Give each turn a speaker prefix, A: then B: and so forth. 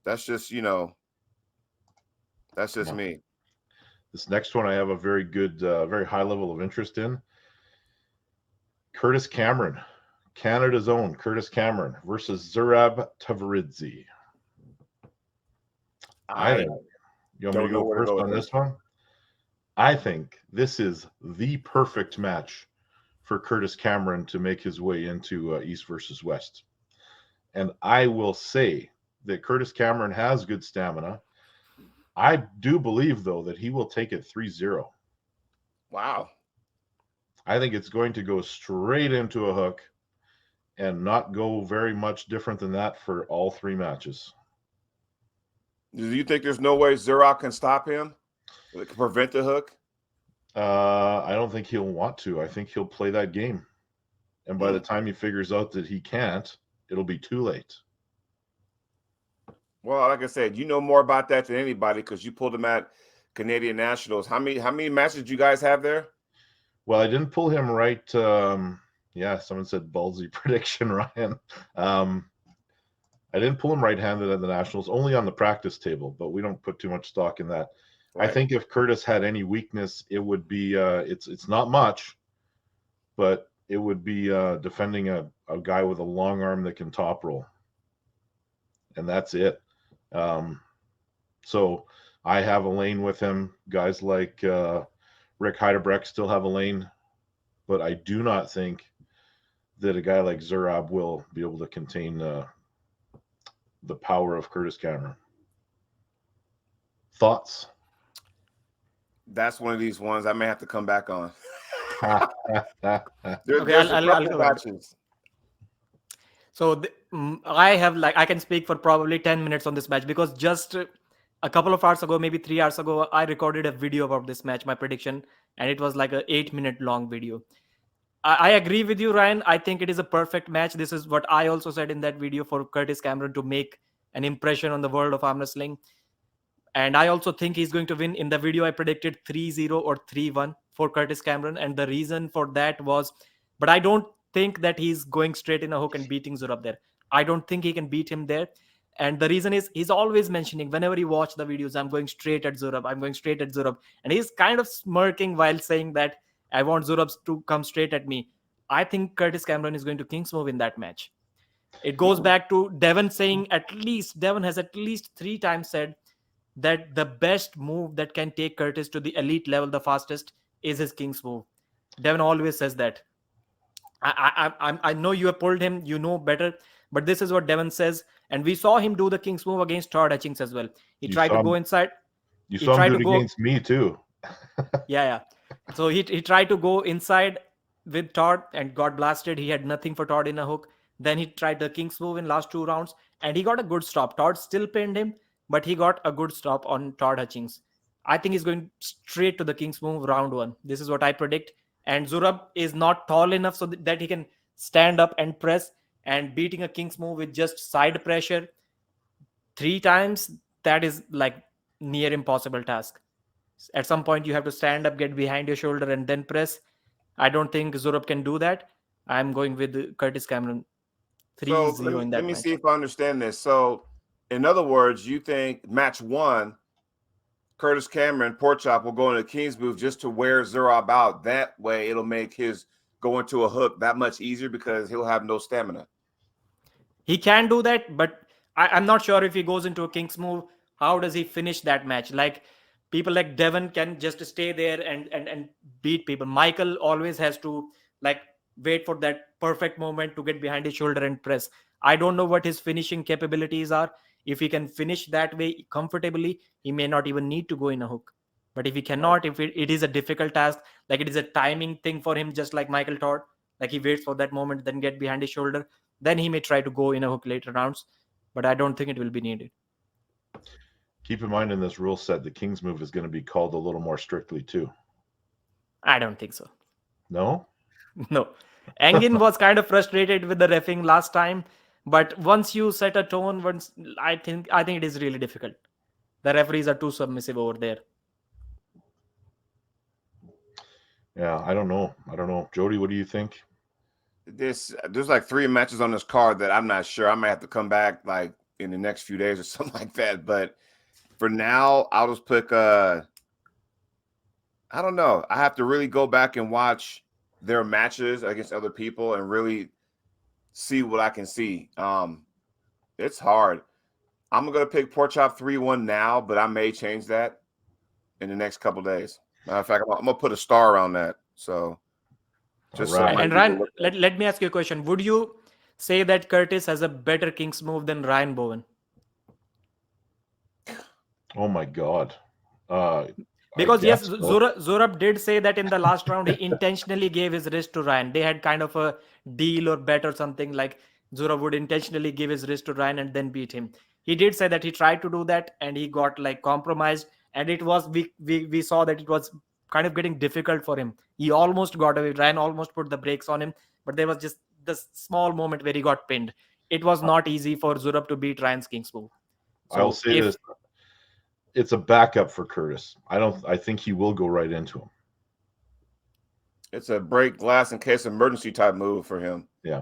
A: That's just that's just me.
B: This next one I have a very good, very high level of interest in. Curtis Cameron, Canada's own Curtis Cameron versus Zurab Tavberidze. I think, you want me to
A: Don't know
B: go
A: where to
B: first
A: go
B: on
A: with
B: this
A: this.
B: one? I think this is the perfect match for Curtis Cameron to make his way into East versus West. And I will say that Curtis Cameron has good stamina. I do believe, though, that he will take it 3-0.
A: Wow.
B: I think it's going to go straight into a hook and not go very much different than that for all three matches.
A: Do you think there's no way Zurab can stop him? Like, prevent the hook?
B: I don't think he'll want to. I think he'll play that game. And by the time he figures out that he can't, it'll be too late.
A: Well, like I said, you know more about that than anybody because you pulled him at Canadian Nationals. How many matches do you guys have there?
B: Well, I didn't pull him right. Yeah, someone said ballsy prediction, Ryan. I didn't pull him right-handed at the Nationals, only on the practice table, but we don't put too much stock in that. Right. I think if Curtis had any weakness, it would be it's not much, but it would be defending a guy with a long arm that can top roll. And that's it. So I have a lane with him. Guys like Rick Heidebrecht still have a lane, but I do not think that a guy like Zurab will be able to contain the power of Curtis Cameron. Thoughts?
A: That's one of these ones I may have to come back on.
C: There's a couple matches. So I can speak for probably 10 minutes on this match because just a couple of hours ago, maybe 3 hours ago, I recorded a video about this match, my prediction, and it was like an 8-minute long video. I agree with you, Ryan. I think it is a perfect match. This is what I also said in that video for Curtis Cameron to make an impression on the world of arm wrestling. And I also think he's going to win. In the video, I predicted 3-0 or 3-1 for Curtis Cameron. And the reason for that was, but I don't think that he's going straight in a hook and beating Zurab there. I don't think he can beat him there. And the reason is he's always mentioning, whenever you watch the videos, I'm going straight at Zurab. I'm going straight at Zurab. And he's kind of smirking while saying that I want Zurab to come straight at me. I think Curtis Cameron is going to King's move in that match. It goes back to Devon saying Devon has at least 3 times said that the best move that can take Curtis to the elite level the fastest is his King's move. Devon always says that. I know you have pulled him, you know better, but this is what Devon says. And we saw him do the King's move against Todd Hutchings as well. He tried to go inside.
B: You saw him do it against me too.
C: Yeah. So he tried to go inside with Todd and got blasted. He had nothing for Todd in a hook. Then he tried the King's move in last 2 rounds and he got a good stop. Todd still pinned him, but he got a good stop on Todd Hutchings. I think he's going straight to the King's move round 1. This is what I predict. And Zurab is not tall enough so that he can stand up and press, and beating a King's move with just side pressure 3 times, that is like near impossible task. At some point, you have to stand up, get behind your shoulder, and then press. I don't think Zurab can do that. I'm going with Curtis Cameron 3-0 in that match.
A: Let me see if I understand this. So, in other words, you think match 1, Curtis Cameron, Porkchop will go into King's move just to wear Zurab out. That way, it'll make his going to a hook that much easier because he'll have no stamina.
C: He can do that, but I'm not sure if he goes into a King's move, how does he finish that match? Like, people like Devon can just stay there and beat people. Michael always has to like wait for that perfect moment to get behind his shoulder and press. I don't know what his finishing capabilities are. If he can finish that way comfortably, he may not even need to go in a hook. But if he cannot, if it is a difficult task, like it is a timing thing for him, just like Michael Todd, like he waits for that moment, then get behind his shoulder, then he may try to go in a hook later rounds. But I don't think it will be needed.
B: Keep in mind in this rule set, the King's move is going to be called a little more strictly too.
C: I don't think so.
B: No?
C: No. Engin was kind of frustrated with the reffing last time, but once you set a tone, I think it is really difficult. The referees are too submissive over there.
B: Yeah, I don't know. Jody, what do you think?
A: There's like 3 matches on this card that I'm not sure. I might have to come back like in the next few days or something like that. But for now, I'll just pick I don't know. I have to really go back and watch their matches against other people and really see what I can see. It's hard. I'm gonna pick Pork Chop 3-1 now, but I may change that in the next couple days. Matter of fact, I'm gonna put a star around that. So just
B: All right.
A: something
C: And
A: to
C: Ryan,
A: look at.
C: let me ask you a question. Would you say that Curtis has a better King's move than Ryan Bowen?
B: Oh my God.
C: Because yes,
B: guess so.
C: Zurab did say that in the last round he intentionally gave his wrist to Ryan. They had kind of a deal or bet or something, like Zurab would intentionally give his wrist to Ryan and then beat him. He did say that he tried to do that and he got like compromised, and it was we saw that it was kind of getting difficult for him. He almost got away. Ryan almost put the brakes on him, but there was just this small moment where he got pinned. It was not easy for Zurab to beat Ryan's King's move.
B: I'll say this. It's a backup for Curtis. I think he will go right into him.
A: It's a break glass in case of emergency type move for him.
B: Yeah.